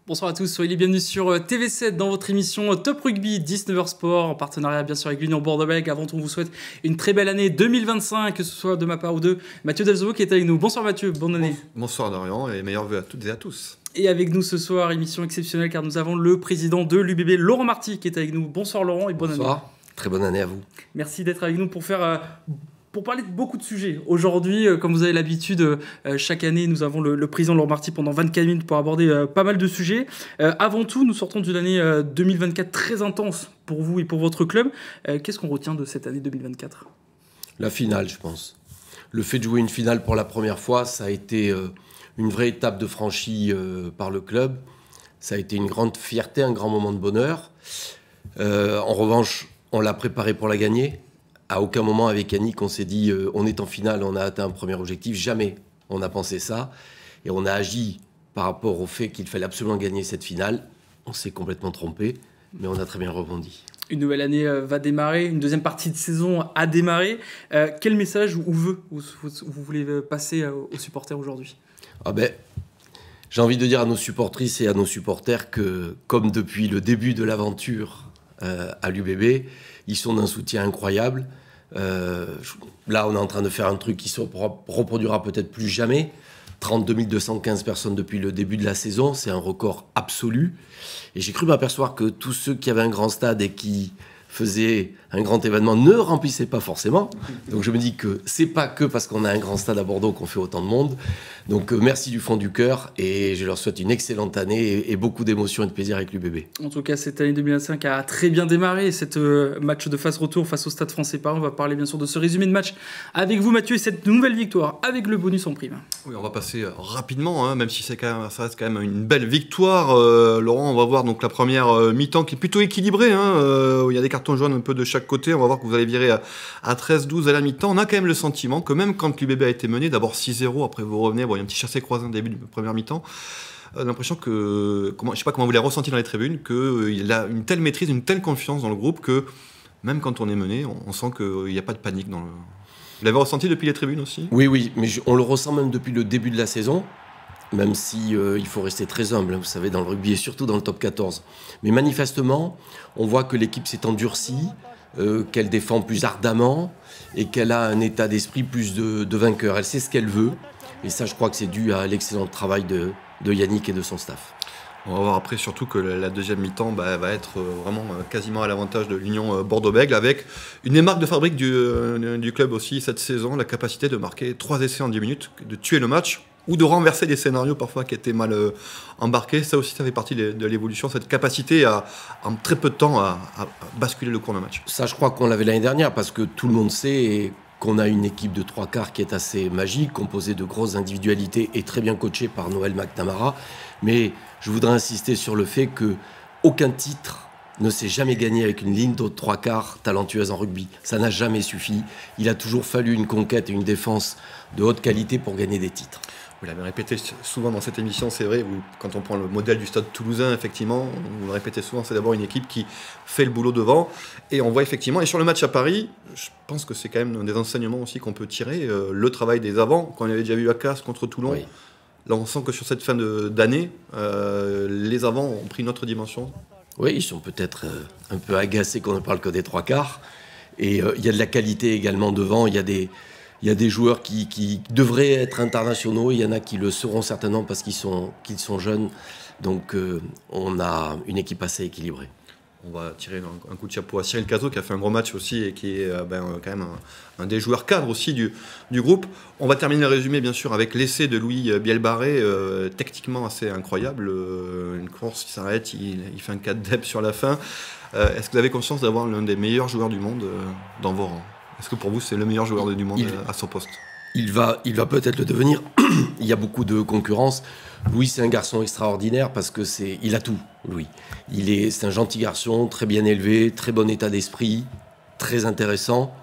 Bonsoir à tous, soyez les bienvenus sur TV7 dans votre émission Top Rugby 19h Sport, en partenariat bien sûr avec l'Union Bordeaux-Bègles. Avant tout, on vous souhaite une très belle année 2025, que ce soit de ma part ou de Mathieu Delzovo qui est avec nous. Bonsoir Mathieu, bonne année. Bonsoir Dorian et meilleurs vœux à toutes et à tous. Et avec nous ce soir, émission exceptionnelle car nous avons le président de l'UBB, Laurent Marty, qui est avec nous. Bonsoir Laurent et bonne année. Bonsoir, très bonne année à vous. Merci d'être avec nous pour parler de beaucoup de sujets. Aujourd'hui, comme vous avez l'habitude, chaque année, nous avons le président Laurent Marty pendant 24 minutes pour aborder pas mal de sujets. Avant tout, nous sortons d'une année 2024 très intense pour vous et pour votre club. Qu'est-ce qu'on retient de cette année 2024 ? La finale, je pense. Le fait de jouer une finale pour la première fois, ça a été une vraie étape de franchie par le club. Ça a été une grande fierté, un grand moment de bonheur. En revanche, on l'a préparé pour la gagner. À aucun moment avec Yannick, on s'est dit on est en finale, on a atteint un premier objectif. Jamais on a pensé ça. Et on a agi par rapport au fait qu'il fallait absolument gagner cette finale. On s'est complètement trompé, mais on a très bien rebondi. Une nouvelle année va démarrer, une deuxième partie de saison a démarré. Quel message vous voulez passer aux supporters aujourd'hui ? J'ai envie de dire à nos supportrices et à nos supporters que, comme depuis le début de l'aventure à l'UBB, ils sont d'un soutien incroyable. Là, on est en train de faire un truc qui se reproduira peut-être plus jamais. 32 215 personnes depuis le début de la saison, c'est un record absolu. Et j'ai cru m'apercevoir que tous ceux qui avaient un grand stade et qui faisaient un grand événement ne remplissaient pas forcément. Donc je me dis que c'est pas que parce qu'on a un grand stade à Bordeaux qu'on fait autant de monde. Donc merci du fond du cœur et je leur souhaite une excellente année et beaucoup d'émotions et de plaisir avec l'UBB. En tout cas, cette année 2025 a très bien démarré. Cette match de face-retour face au Stade Français Paris. On va parler bien sûr de ce résumé de match avec vous Mathieu et cette nouvelle victoire avec le bonus en prime. Oui, on va passer rapidement, même si ça reste quand même une belle victoire. Laurent, on va voir donc la première mi-temps qui est plutôt équilibrée. Il y a des cartons jaunes un peu de chaque côté. On va voir que vous allez virer à 13-12 à la mi-temps. On a quand même le sentiment que même quand l'UBB a été mené, d'abord 6-0, après vous revenez, il y a un petit chassé-croisé au début de la première mi-temps. L'impression que, je ne sais pas comment vous l'avez ressenti dans les tribunes, qu'il a une telle maîtrise, une telle confiance dans le groupe que même quand on est mené, on sent qu'il n'y a pas de panique dans le... Vous l'avez ressenti depuis les tribunes aussi ? Oui, mais on le ressent même depuis le début de la saison, même si il faut rester très humble, vous savez, dans le rugby et surtout dans le top 14. Mais manifestement, on voit que l'équipe s'est endurcie, qu'elle défend plus ardemment et qu'elle a un état d'esprit plus de vainqueur. Elle sait ce qu'elle veut et ça, je crois que c'est dû à l'excellent travail de Yannick et de son staff. On va voir après surtout que la deuxième mi-temps va être vraiment quasiment à l'avantage de l'Union Bordeaux-Bègles avec une des marques de fabrique du club aussi cette saison, la capacité de marquer 3 essais en 10 minutes, de tuer le match ou de renverser des scénarios parfois qui étaient mal embarqués. Ça aussi, ça fait partie de l'évolution, cette capacité en très peu de temps à basculer le cours d'un match. Ça, je crois qu'on l'avait l'année dernière parce que tout le monde sait qu'on a une équipe de 3 quarts qui est assez magique, composée de grosses individualités et très bien coachée par Noël McNamara. Mais je voudrais insister sur le fait qu'aucun titre ne s'est jamais gagné avec une ligne de 3 quarts talentueuse en rugby. Ça n'a jamais suffi. Il a toujours fallu une conquête et une défense de haute qualité pour gagner des titres. Vous l'avez répété souvent dans cette émission, c'est vrai, quand on prend le modèle du Stade Toulousain, effectivement, vous le répétez souvent, c'est d'abord une équipe qui fait le boulot devant. Et on voit effectivement, et sur le match à Paris, je pense que c'est quand même des enseignements aussi qu'on peut tirer, le travail des avants, qu'on avait déjà vu à Castres contre Toulon. Oui. Là, on sent que sur cette fin d'année, les avants ont pris une autre dimension. Oui, ils sont peut-être un peu agacés qu'on ne parle que des 3 quarts. Et il y a de la qualité également devant, il y a des joueurs qui devraient être internationaux, il y en a qui le seront certainement parce qu'ils sont jeunes. Donc on a une équipe assez équilibrée. On va tirer un coup de chapeau à Cyril Cazot qui a fait un gros match aussi et qui est quand même un des joueurs cadres aussi du groupe. On va terminer le résumé bien sûr avec l'essai de Louis Bielbarré, techniquement assez incroyable. Une course qui s'arrête, il fait un 4 dep sur la fin. Est-ce que vous avez conscience d'avoir l'un des meilleurs joueurs du monde dans vos rangs ? Est-ce que pour vous, c'est le meilleur joueur du monde à son poste ? Il va peut-être le devenir. Il y a beaucoup de concurrence. Louis, c'est un garçon extraordinaire parce que il a tout, Louis. C'est un gentil garçon, très bien élevé, très bon état d'esprit, très intéressant.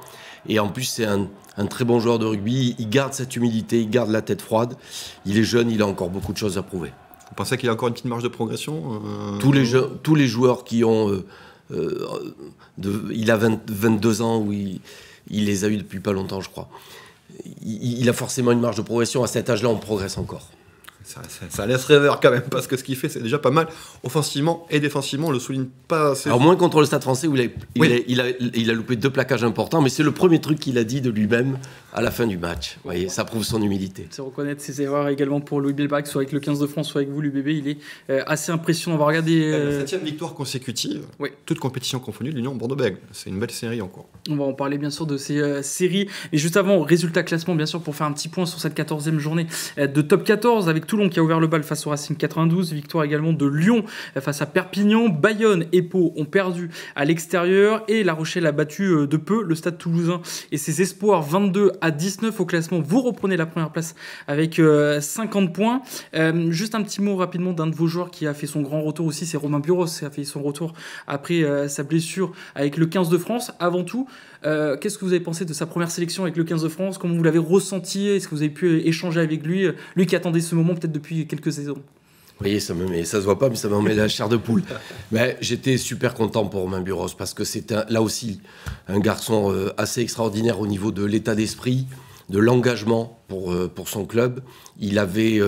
Et en plus, c'est un très bon joueur de rugby. Il garde cette humilité, il garde la tête froide. Il est jeune, il a encore beaucoup de choses à prouver. Vous pensez qu'il a encore une petite marge de progression ? Tous les joueurs qui ont... il a 22 ans, où il les a eus depuis pas longtemps, je crois. Il a forcément une marge de progression. À cet âge-là, on progresse encore. Ça laisse rêveur quand même, parce que ce qu'il fait, c'est déjà pas mal. Offensivement et défensivement, on le souligne pas assez. Alors, moins contre le Stade Français, où il a loupé 2 plaquages importants, mais c'est le premier truc qu'il a dit de lui-même à la fin du match. Vous voyez, ça prouve son humilité. C'est reconnaître ses erreurs également pour Louis Bielbarrec, soit avec le 15 de France, soit avec vous, l'UBB. Il est assez impressionnant. On va regarder. La 7e victoire consécutive, toute compétition confondue, de l'Union Bordeaux-Bègles. C'est une belle série encore. On va en parler bien sûr de ces séries. Et juste avant, résultat classement, bien sûr, pour faire un petit point sur cette 14e journée de top 14, avec Toulon qui a ouvert le bal face au Racing 92. Victoire également de Lyon face à Perpignan. Bayonne et Pau ont perdu à l'extérieur. Et La Rochelle a battu de peu le Stade Toulousain et ses espoirs 22-19 au classement. Vous reprenez la première place avec 50 points. Juste un petit mot rapidement d'un de vos joueurs qui a fait son grand retour aussi, c'est Romain Buros, qui a fait son retour après sa blessure avec le 15 de France. Avant tout, qu'est-ce que vous avez pensé de sa première sélection avec le 15 de France? Comment vous l'avez ressenti? Est-ce que vous avez pu échanger avec lui? Lui qui attendait ce moment peut-être depuis quelques saisons. Oui, ça se voit pas, mais ça me met la chair de poule. Mais j'étais super content pour Romain Buros, parce que c'est là aussi un garçon assez extraordinaire au niveau de l'état d'esprit, de l'engagement pour son club. Il avait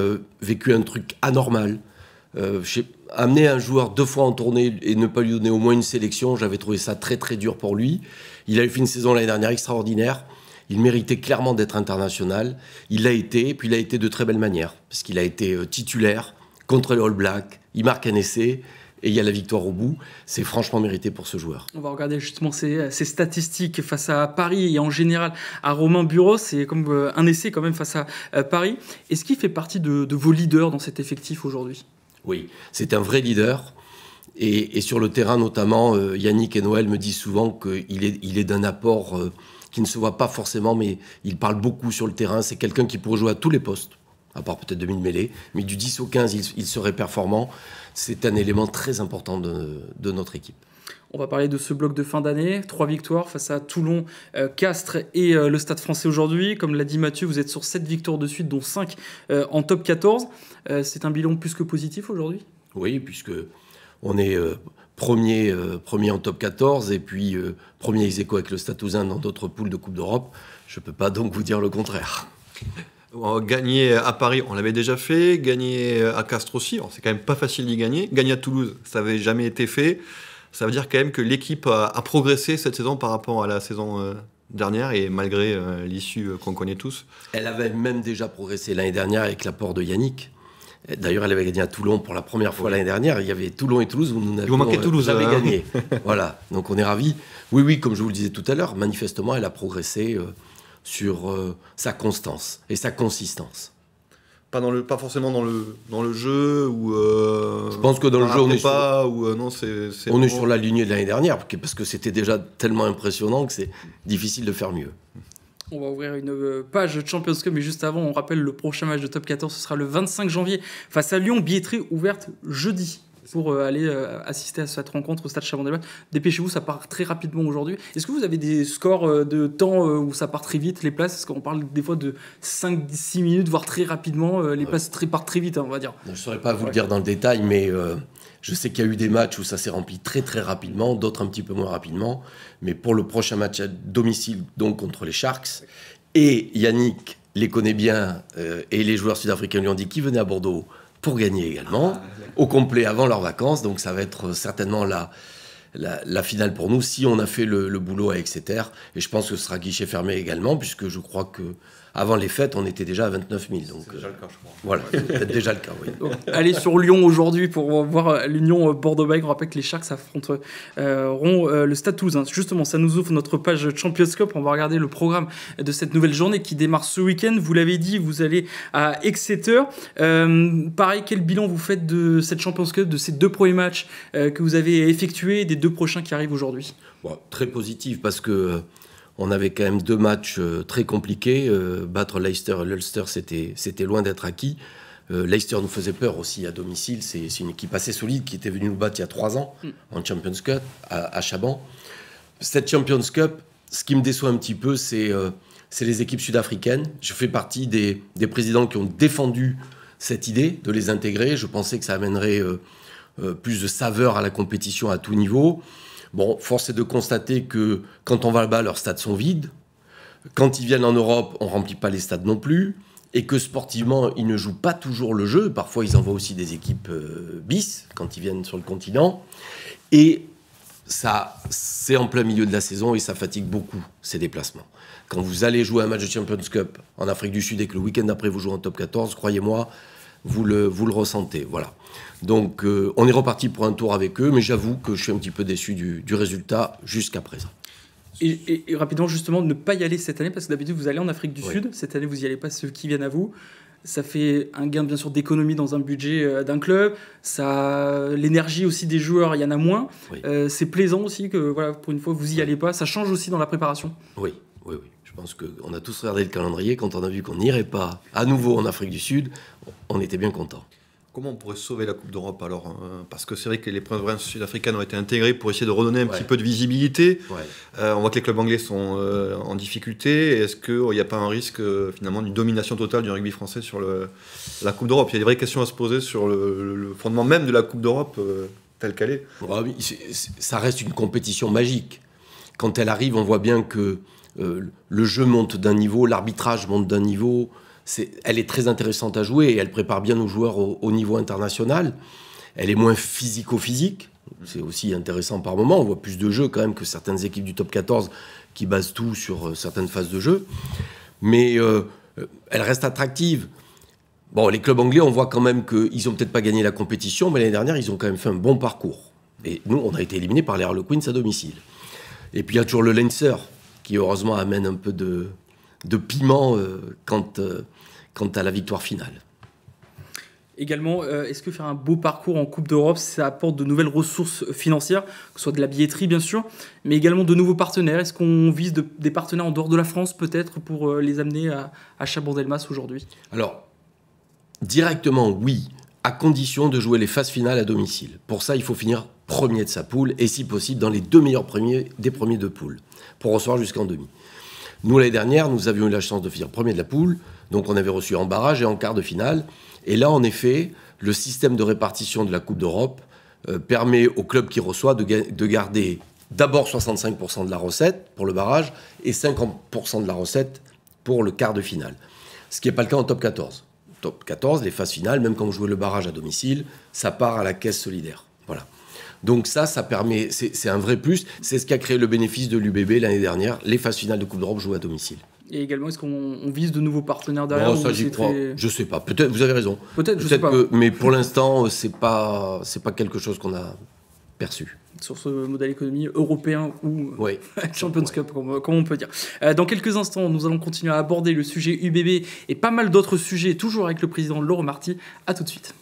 vécu un truc anormal. Amener un joueur 2 fois en tournée et ne pas lui donner au moins une sélection, j'avais trouvé ça très très dur pour lui. Il avait fait une saison l'année dernière extraordinaire. Il méritait clairement d'être international. Il l'a été, et puis il a été de très belle manière, parce qu'il a été titulaire contre les All Blacks. Il marque un essai et il y a la victoire au bout. C'est franchement mérité pour ce joueur. On va regarder justement ces statistiques face à Paris et en général à Romain Buros. C'est comme un essai quand même face à Paris. Est-ce qu'il fait partie de vos leaders dans cet effectif aujourd'hui? Oui, c'est un vrai leader. Et sur le terrain notamment, Yannick et Noël me disent souvent qu'il est d'un apport qui ne se voit pas forcément, mais il parle beaucoup sur le terrain. C'est quelqu'un qui pourrait jouer à tous les postes, à part peut-être demi-mêlée, mais du 10 au 15, il serait performant. C'est un élément très important de notre équipe. On va parler de ce bloc de fin d'année. 3 victoires face à Toulon, Castres et le Stade Français aujourd'hui. Comme l'a dit Mathieu, vous êtes sur 7 victoires de suite, dont 5 en top 14. C'est un bilan plus que positif aujourd'hui? Oui, puisque on est premier en top 14 et puis premier ex-aequo avec le Stade Toulousain dans d'autres poules de Coupe d'Europe. Je ne peux pas donc vous dire le contraire. Gagner à Paris, on l'avait déjà fait. Gagner à Castres aussi, c'est quand même pas facile d'y gagner. Gagner à Toulouse, ça n'avait jamais été fait. Ça veut dire quand même que l'équipe a progressé cette saison par rapport à la saison dernière, et malgré l'issue qu'on connaît tous. Elle avait même déjà progressé l'année dernière avec l'apport de Yannick. D'ailleurs, elle avait gagné à Toulon pour la première fois l'année dernière. Il y avait Toulon et Toulouse où nous n'avions jamais gagné. Voilà, donc on est ravis. Oui, comme je vous le disais tout à l'heure, manifestement, elle a progressé sur sa constance et sa consistance. Pas forcément dans le jeu ou. Je pense que dans le jeu, on est sur la lignée de l'année dernière, parce que c'était déjà tellement impressionnant que c'est difficile de faire mieux. On va ouvrir une page Champions Cup, mais juste avant, on rappelle le prochain match de Top 14, ce sera le 25 janvier face à Lyon, billetterie ouverte jeudi pour aller assister à cette rencontre au stade Chaban-Delmas. Dépêchez-vous, ça part très rapidement aujourd'hui. Est-ce que vous avez des scores de temps où ça part très vite, les places? Parce qu'on parle des fois de 5-6 minutes, voire très rapidement. Les places partent très vite, on va dire. Je ne saurais pas vous le dire dans le détail, mais je sais qu'il y a eu des matchs où ça s'est rempli très très rapidement, d'autres un petit peu moins rapidement. Mais pour le prochain match à domicile, donc contre les Sharks, et Yannick les connaît bien, et les joueurs sud-africains lui ont dit qu'ils venaient à Bordeaux pour gagner également, au complet avant leurs vacances. Donc ça va être certainement la finale pour nous, si on a fait le boulot à Exeter. Et je pense que ce sera guichet fermé également, puisque je crois que avant les fêtes, on était déjà à 29 000. Donc, c'est déjà le cas, je crois. Voilà, c'est peut-être déjà le cas, oui. Donc, allez sur Lyon aujourd'hui pour voir l'Union Bordeaux-Bègles. On rappelle que les Sharks affronteront le Stade Toulousain. Justement, ça nous ouvre notre page Champions Cup. On va regarder le programme de cette nouvelle journée qui démarre ce week-end. Vous l'avez dit, vous allez à Exeter. Pareil, quel bilan vous faites de cette Champions Cup, de ces 2 premiers matchs que vous avez effectués et des 2 prochains qui arrivent aujourd'hui? Très positif, parce que on avait quand même 2 matchs très compliqués. Battre Leicester et l'Ulster, c'était loin d'être acquis. Leicester nous faisait peur aussi à domicile. C'est une équipe assez solide qui était venue nous battre il y a 3 ans en Champions Cup à Chaban. Cette Champions Cup, ce qui me déçoit un petit peu, c'est les équipes sud-africaines. Je fais partie des présidents qui ont défendu cette idée de les intégrer. Je pensais que ça amènerait plus de saveur à la compétition à tout niveau. Bon, force est de constater que quand on va là-bas, leurs stades sont vides. Quand ils viennent en Europe, on ne remplit pas les stades non plus. et que sportivement, ils ne jouent pas toujours le jeu. Parfois, ils envoient aussi des équipes bis quand ils viennent sur le continent. Et ça, c'est en plein milieu de la saison et ça fatigue beaucoup, ces déplacements. Quand vous allez jouer un match de Champions Cup en Afrique du Sud et que le week-end d'après, vous jouez en top 14, croyez-moi, vous le ressentez. Voilà. Donc, on est reparti pour un tour avec eux, mais j'avoue que je suis un petit peu déçu du résultat jusqu'à présent. Et rapidement, justement, ne pas y aller cette année, parce que d'habitude, vous allez en Afrique du Sud. Cette année, vous n'y allez pas, ceux qui viennent à vous. Ça fait un gain, bien sûr, d'économie dans un budget d'un club. L'énergie aussi des joueurs, il y en a moins. Oui. C'est plaisant aussi que, voilà, pour une fois, vous n'y allez pas. Ça change aussi dans la préparation. Oui. Je pense qu'on a tous regardé le calendrier. Quand on a vu qu'on n'irait pas à nouveau en Afrique du Sud, on était bien contents. Comment on pourrait sauver la Coupe d'Europe alors parce que c'est vrai que les provinces sud-africaines ont été intégrées pour essayer de redonner un petit peu de visibilité. On voit que les clubs anglais sont en difficulté. Est-ce qu'il n'y a pas un risque finalement d'une domination totale du rugby français sur la Coupe d'Europe? Il y a des vraies questions à se poser sur le fondement même de la Coupe d'Europe telle qu'elle est. Ça reste une compétition magique. Quand elle arrive, on voit bien que le jeu monte d'un niveau, l'arbitrage monte d'un niveau. Elle est très intéressante à jouer et elle prépare bien nos joueurs au niveau international. Elle est moins physico-physique. C'est aussi intéressant par moment. On voit plus de jeux quand même que certaines équipes du top 14 qui basent tout sur certaines phases de jeu. Mais elle reste attractive. Bon, les clubs anglais, on voit quand même qu'ils n'ont peut-être pas gagné la compétition, mais l'année dernière, ils ont quand même fait un bon parcours. Et nous, on a été éliminés par les Harlequins à domicile. Et puis il y a toujours le Leinster qui heureusement amène un peu de piment quant à la victoire finale. Également, est-ce que faire un beau parcours en Coupe d'Europe, ça apporte de nouvelles ressources financières, que ce soit de la billetterie bien sûr, mais également de nouveaux partenaires? Est-ce qu'on vise des partenaires en dehors de la France peut-être pour les amener à Chabandelmas aujourd'hui? Alors, directement oui, à condition de jouer les phases finales à domicile. Pour ça, il faut finir premier de sa poule et si possible dans les 2 meilleurs premiers des premiers de poule pour recevoir jusqu'en demi. Nous, l'année dernière, nous avions eu la chance de finir premier de la poule, donc on avait reçu en barrage et en quart de finale. Et là, en effet, le système de répartition de la Coupe d'Europe permet au club qui reçoit de garder d'abord 65% de la recette pour le barrage et 50% de la recette pour le quart de finale. Ce qui n'est pas le cas en top 14. Top 14, les phases finales, même quand vous jouez le barrage à domicile, ça part à la caisse solidaire. Voilà. Donc ça permet, c'est un vrai plus. C'est ce qui a créé le bénéfice de l'UBB l'année dernière. Les phases finales de Coupe d'Europe jouées à domicile. Et également, est-ce qu'on vise de nouveaux partenaires derrière? Non, ça j'y crois. Je sais pas. Peut-être, vous avez raison. Peut-être, je sais pas. Mais pour l'instant, c'est pas quelque chose qu'on a perçu. Sur ce modèle économique européen ou Champions Cup, comme on peut dire. Dans quelques instants, nous allons continuer à aborder le sujet UBB et pas mal d'autres sujets, toujours avec le président Laurent Marty. À tout de suite.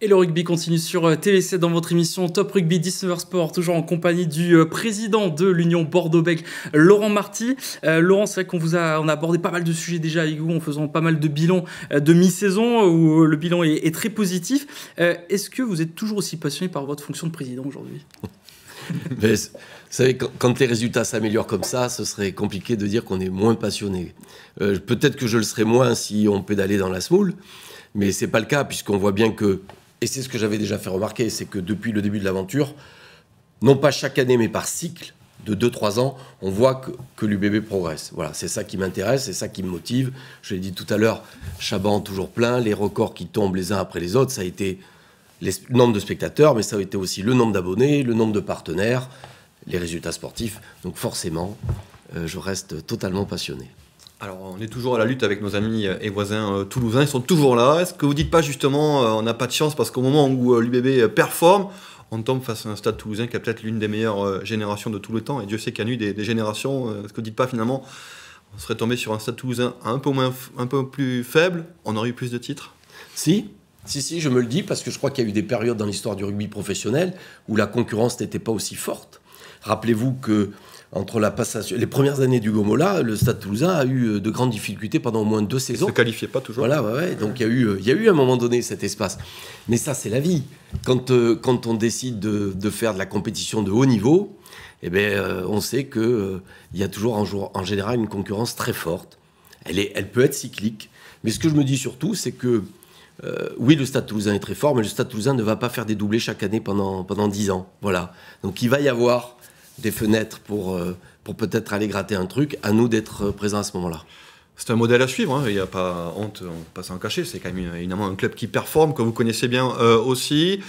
Et le rugby continue sur TV7 dans votre émission Top Rugby 19h Sport, toujours en compagnie du président de l'Union Bordeaux-Bègles, Laurent Marty. Laurent, c'est vrai on a abordé pas mal de sujets déjà avec vous en faisant pas mal de bilans de mi-saison où le bilan est très positif. Est-ce que vous êtes toujours aussi passionné par votre fonction de président aujourd'hui? Vous savez, quand les résultats s'améliorent comme ça, ce serait compliqué de dire qu'on est moins passionné. Peut-être que je le serais moins si on pédalait dans la semoule, mais c'est pas le cas puisqu'on voit bien que, et c'est ce que j'avais déjà fait remarquer, c'est que depuis le début de l'aventure, non pas chaque année, mais par cycle de 2-3 ans, on voit que l'UBB progresse. Voilà, c'est ça qui m'intéresse, c'est ça qui me motive. Je l'ai dit tout à l'heure, Chaban toujours plein, les records qui tombent les uns après les autres, ça a été le nombre de spectateurs, mais ça a été aussi le nombre d'abonnés, le nombre de partenaires, les résultats sportifs. Donc forcément, je reste totalement passionné. Alors, on est toujours à la lutte avec nos amis et voisins toulousains, ils sont toujours là. Est-ce que vous dites pas justement, on n'a pas de chance parce qu'au moment où l'UBB performe, on tombe face à un stade toulousain qui a peut-être l'une des meilleures générations de tout le temps, et Dieu sait qu'il y a eu des générations. Est-ce que vous dites pas finalement, on serait tombé sur un stade toulousain un peu plus faible, on aurait eu plus de titres? Si, je me le dis, parce que je crois qu'il y a eu des périodes dans l'histoire du rugby professionnel où la concurrence n'était pas aussi forte. Rappelez-vous que entre les premières années du Gomola, le Stade Toulousain a eu de grandes difficultés pendant au moins 2 saisons. Il ne se qualifiait pas toujours. Voilà, donc il y a eu à un moment donné cet espace. Mais ça, c'est la vie. Quand on décide de faire de la compétition de haut niveau, on sait qu'il y a toujours en général une concurrence très forte. Elle peut être cyclique. Mais ce que je me dis surtout, c'est que oui, le Stade Toulousain est très fort, mais le Stade Toulousain ne va pas faire des doublés chaque année pendant 10 ans. Voilà. Donc il va y avoir des fenêtres pour peut-être aller gratter un truc. À nous d'être présents à ce moment-là. C'est un modèle à suivre, hein. Il n'y a pas honte, on ne peut pas s'en cacher. C'est quand même évidemment un club qui performe, que vous connaissez bien aussi.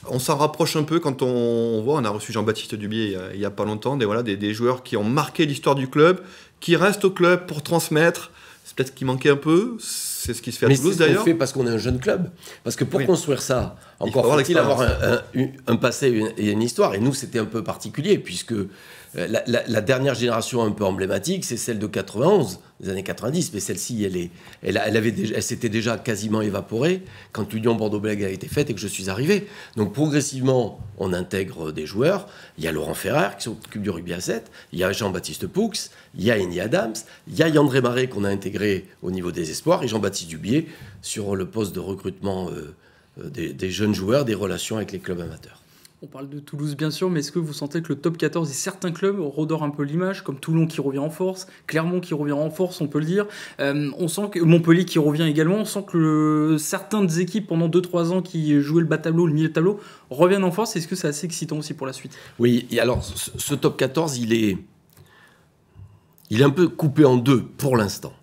On s'en rapproche un peu quand on voit, on a reçu Jean-Baptiste Dubié il n'y a pas longtemps, des joueurs qui ont marqué l'histoire du club, qui restent au club pour transmettre. C'est peut-être ce qui manquait un peu, c'est ce qui se fait à Toulouse d'ailleurs. Mais c'est ce qu'on fait parce qu'on est un jeune club. Parce que pour construire ça, encore faut-il avoir un passé et une histoire. Et nous, c'était un peu particulier, puisque la dernière génération un peu emblématique, c'est celle de 91, des années 90. Mais celle-ci, elle s'était déjà quasiment évaporée quand l'Union Bordeaux-Bègles a été faite et que je suis arrivé. Donc progressivement, on intègre des joueurs. Il y a Laurent Ferrer qui s'occupe du rugby à 7, il y a Jean-Baptiste Poux, il y a Eni Adams, il y a Yandré Marais qu'on a intégré au niveau des espoirs et Jean-Baptiste Dubié sur le poste de recrutement des jeunes joueurs, des relations avec les clubs amateurs. On parle de Toulouse bien sûr, mais est-ce que vous sentez que le top 14 et certains clubs redorent un peu l'image, comme Toulon qui revient en force, Clermont qui revient en force, on peut le dire. On sent que Montpellier qui revient également, on sent que certaines équipes pendant 2-3 ans qui jouaient le bas tableau, le milieu de tableau, reviennent en force. Est-ce que c'est assez excitant aussi pour la suite? Oui, et alors ce top 14, il est un peu coupé en deux pour l'instant.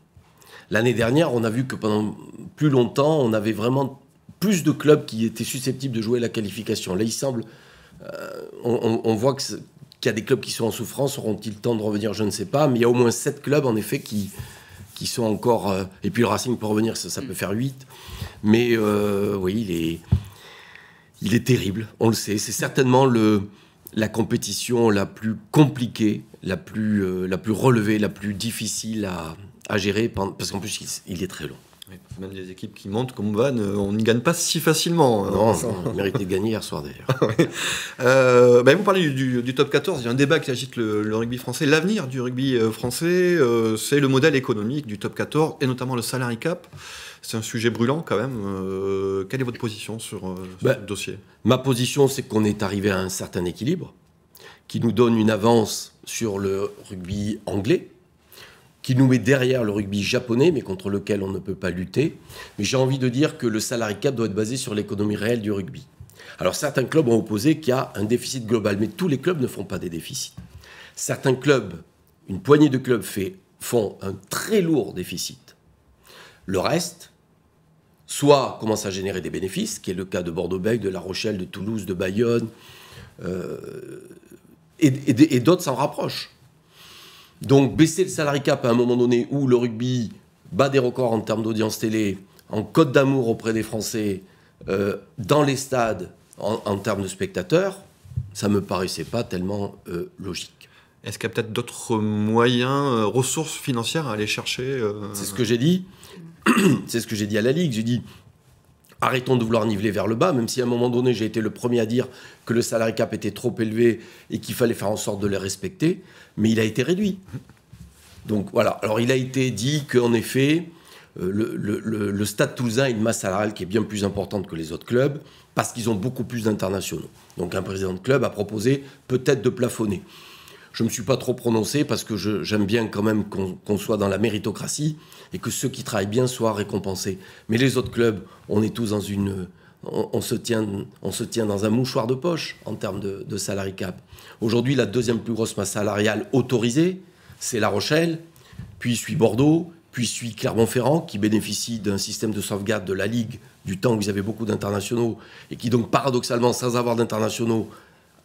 L'année dernière, on a vu que pendant plus longtemps, on avait vraiment plus de clubs qui étaient susceptibles de jouer la qualification. Là, il semble... on voit qu'il y a des clubs qui sont en souffrance. Auront-ils le temps de revenir? Je ne sais pas. Mais il y a au moins 7 clubs, en effet, qui sont encore... et puis le Racing peut revenir, ça peut faire 8. Mais oui, il est terrible, on le sait. C'est certainement la compétition la plus compliquée, la plus relevée, la plus difficile à gérer, parce qu'en plus, il est très long. Même des équipes qui montent comme Vannes, on n'y gagne pas si facilement. Non, on méritait de gagner hier soir d'ailleurs. Vous parlez du top 14, il y a un débat qui agite le rugby français. L'avenir du rugby français, c'est le modèle économique du top 14 et notamment le salary cap. C'est un sujet brûlant quand même. Quelle est votre position sur ce dossier? Ma position, c'est qu'on est arrivé à un certain équilibre qui nous donne une avance sur le rugby anglais, qui nous met derrière le rugby japonais, mais contre lequel on ne peut pas lutter. Mais j'ai envie de dire que le salary cap doit être basé sur l'économie réelle du rugby. Alors certains clubs ont opposé qu'il y a un déficit global, mais tous les clubs ne font pas des déficits. Certains clubs, une poignée de clubs font un très lourd déficit. Le reste, soit commence à générer des bénéfices, qui est le cas de Bordeaux-Bègles, de La Rochelle, de Toulouse, de Bayonne, et d'autres s'en rapprochent. Donc baisser le salary cap à un moment donné où le rugby bat des records en termes d'audience télé, en cote d'amour auprès des Français, dans les stades, en termes de spectateurs, ça ne me paraissait pas tellement logique. Est-ce qu'il y a peut-être d'autres moyens, ressources financières à aller chercher C'est ce que j'ai dit. C'est ce que j'ai dit à la Ligue. J'ai dit, arrêtons de vouloir niveler vers le bas, même si à un moment donné, j'ai été le premier à dire que le salary cap était trop élevé et qu'il fallait faire en sorte de le respecter, mais il a été réduit. Donc voilà. Alors il a été dit qu'en effet, le Stade Toulousain a une masse salariale qui est bien plus importante que les autres clubs, parce qu'ils ont beaucoup plus d'internationaux. Donc un président de club a proposé peut-être de plafonner. Je ne me suis pas trop prononcé parce que j'aime bien quand même qu'on soit dans la méritocratie et que ceux qui travaillent bien soient récompensés. Mais les autres clubs, on est tous dans on se tient dans un mouchoir de poche en termes de salary cap. Aujourd'hui, la deuxième plus grosse masse salariale autorisée, c'est La Rochelle, puis suit Bordeaux, puis suit Clermont-Ferrand, qui bénéficie d'un système de sauvegarde de la Ligue du temps où ils avaient beaucoup d'internationaux et qui donc paradoxalement, sans avoir d'internationaux,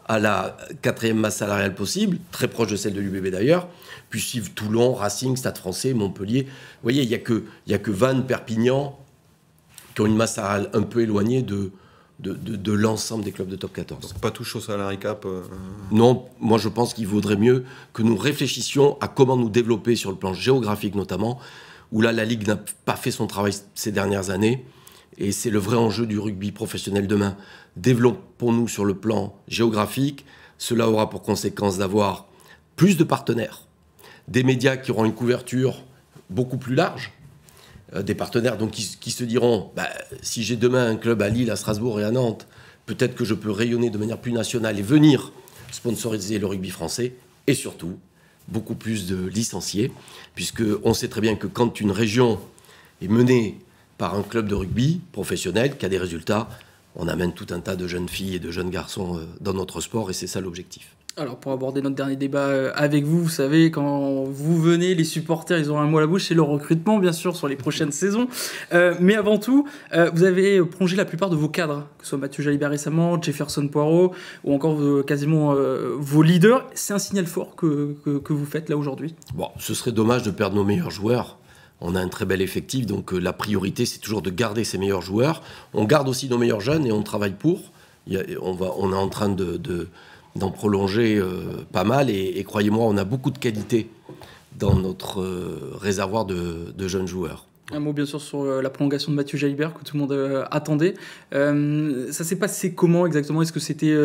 à la 4e masse salariale possible, très proche de celle de l'UBB d'ailleurs, puis suivent Toulon, Racing, Stade Français, Montpellier. Vous voyez, il n'y a que Vannes, Perpignan qui ont une masse salariale un peu éloignée de l'ensemble des clubs de top 14. Donc pas touche au salary cap Non, moi je pense qu'il vaudrait mieux que nous réfléchissions à comment nous développer sur le plan géographique notamment, où là la Ligue n'a pas fait son travail ces dernières années, et c'est le vrai enjeu du rugby professionnel demain. Développons-nous sur le plan géographique. Cela aura pour conséquence d'avoir plus de partenaires, des médias qui auront une couverture beaucoup plus large, des partenaires donc qui se diront si j'ai demain un club à Lille, à Strasbourg et à Nantes, peut-être que je peux rayonner de manière plus nationale et venir sponsoriser le rugby français, et surtout beaucoup plus de licenciés, puisqu'on sait très bien que quand une région est menée par un club de rugby professionnel qui a des résultats. On amène tout un tas de jeunes filles et de jeunes garçons dans notre sport et c'est ça l'objectif. Alors pour aborder notre dernier débat avec vous, vous savez, quand vous venez, les supporters, ils ont un mot à la bouche, c'est le recrutement, bien sûr, sur les prochaines saisons. Mais avant tout, vous avez prolongé la plupart de vos cadres, que ce soit Mathieu Jalibert récemment, Jefferson Poirot, ou encore quasiment vos leaders. C'est un signal fort que vous faites là aujourd'hui. Bon, ce serait dommage de perdre nos meilleurs joueurs. On a un très bel effectif, donc la priorité, c'est toujours de garder ces meilleurs joueurs. On garde aussi nos meilleurs jeunes et on travaille pour. On est en train d'en prolonger pas mal et croyez-moi, on a beaucoup de qualité dans notre réservoir de jeunes joueurs. Un mot bien sûr sur la prolongation de Mathieu Jalibert que tout le monde attendait. Ça s'est passé comment exactement? Est-ce que c'était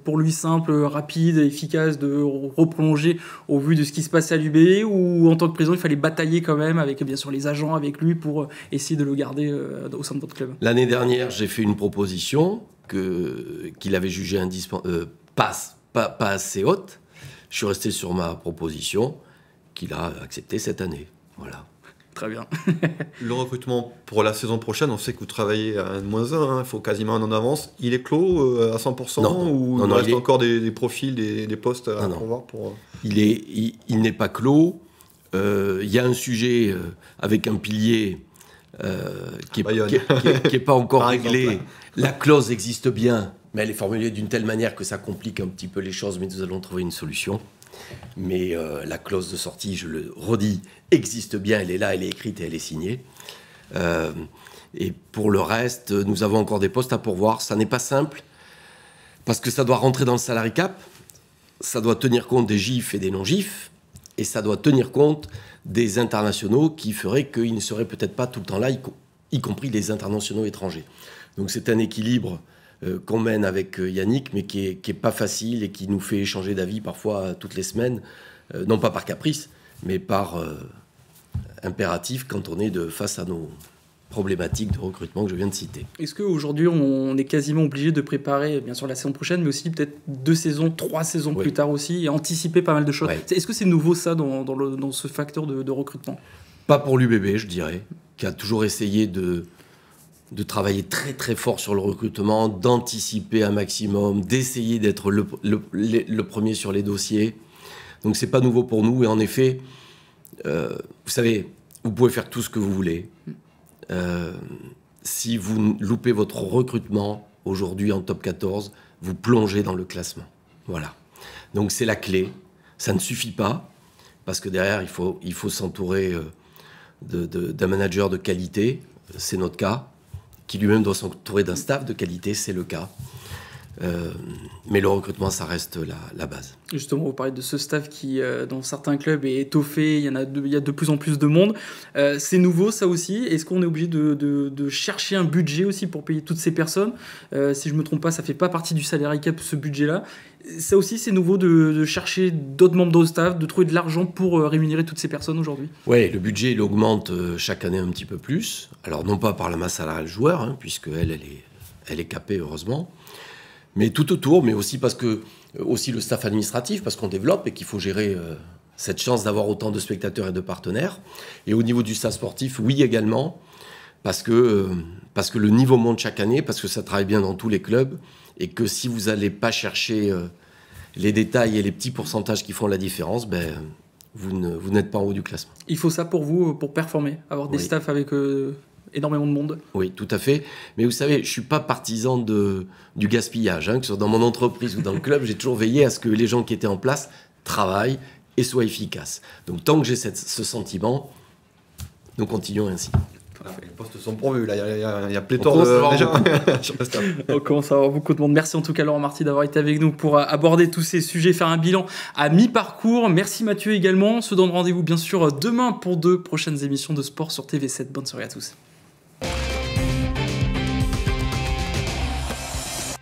pour lui simple, rapide, efficace de reprolonger au vu de ce qui se passait à l'UBB, ou en tant que président il fallait batailler quand même avec bien sûr les agents avec lui pour essayer de le garder au sein de votre club? L'année dernière, j'ai fait une proposition qu'il avait jugée pas assez haute. Je suis resté sur ma proposition qu'il a acceptée cette année. Voilà. Très bien. Le recrutement pour la saison prochaine, on sait que vous travaillez à N-1, il faut quasiment un an d'avance. Il est clos à 100% ou il reste encore des profils, des postes à pourvoir pour... Il n'est pas clos. Il y a un sujet avec un pilier qui n'est pas encore réglé. La clause existe bien, mais elle est formulée d'une telle manière que ça complique un petit peu les choses, mais nous allons trouver une solution. Mais la clause de sortie, je le redis, existe bien, elle est là, elle est écrite et elle est signée. Et pour le reste, nous avons encore des postes à pourvoir. Ça n'est pas simple, parce que ça doit rentrer dans le salary cap, ça doit tenir compte des gifs et des non-gifs, et ça doit tenir compte des internationaux qui feraient qu'ils ne seraient peut-être pas tout le temps là, y compris les internationaux étrangers. Donc c'est un équilibre qu'on mène avec Yannick, mais qui est pas facile et qui nous fait échanger d'avis parfois toutes les semaines, non pas par caprice, mais par impératif quand on est face à nos problématiques de recrutement que je viens de citer. Est-ce qu'aujourd'hui on est quasiment obligé de préparer bien sûr la saison prochaine, mais aussi peut-être 2 saisons, 3 saisons plus tard aussi, et anticiper pas mal de choses? Est-ce que c'est nouveau ça dans ce facteur de recrutement? Pas pour l'UBB, je dirais, qui a toujours essayé de travailler très très fort sur le recrutement, d'anticiper un maximum, d'essayer d'être le premier sur les dossiers. Donc c'est pas nouveau pour nous. Et en effet, vous savez, vous pouvez faire tout ce que vous voulez. Si vous loupez votre recrutement aujourd'hui en top 14, vous plongez dans le classement. Voilà. Donc c'est la clé. Ça ne suffit pas, parce que derrière, il faut s'entourer d'un manager de qualité. C'est notre cas. Qui lui-même doit s'entourer d'un staff de qualité, c'est le cas. Mais le recrutement, ça reste la base. Justement, vous parlez de ce staff qui, dans certains clubs, est étoffé, il y a de plus en plus de monde. C'est nouveau, ça aussi. Est-ce qu'on est obligé de chercher un budget aussi pour payer toutes ces personnes? Si je ne me trompe pas, ça ne fait pas partie du salary cap, ce budget-là. Ça aussi, c'est nouveau de chercher d'autres membres de staff, de trouver de l'argent pour rémunérer toutes ces personnes aujourd'hui? Oui, le budget, il augmente chaque année un petit peu plus. Alors, non pas par la masse salariale joueur, hein, puisqu'elle est capée, heureusement. Mais tout autour, mais aussi parce que aussi le staff administratif, parce qu'on développe et qu'il faut gérer cette chance d'avoir autant de spectateurs et de partenaires. Et au niveau du staff sportif, oui également, parce que le niveau monte chaque année, parce que ça travaille bien dans tous les clubs, et que si vous n'allez pas chercher les détails et les petits pourcentages qui font la différence, vous n'êtes pas en haut du classement. Il faut ça pour vous, pour performer, avoir des staffs avec... énormément de monde. Oui, tout à fait. Mais vous savez, je ne suis pas partisan du gaspillage. Hein, que ce soit dans mon entreprise ou dans le club, j'ai toujours veillé à ce que les gens qui étaient en place travaillent et soient efficaces. Donc tant que j'ai ce sentiment, nous continuons ainsi. Les postes sont pourvus, là, il y a pléthore de gens sur le staff. On commence à avoir beaucoup de monde. Merci en tout cas Laurent Marty d'avoir été avec nous pour aborder tous ces sujets, faire un bilan à mi-parcours. Merci Mathieu également. On se donne rendez-vous bien sûr demain pour 2 prochaines émissions de sport sur TV7. Bonne soirée à tous.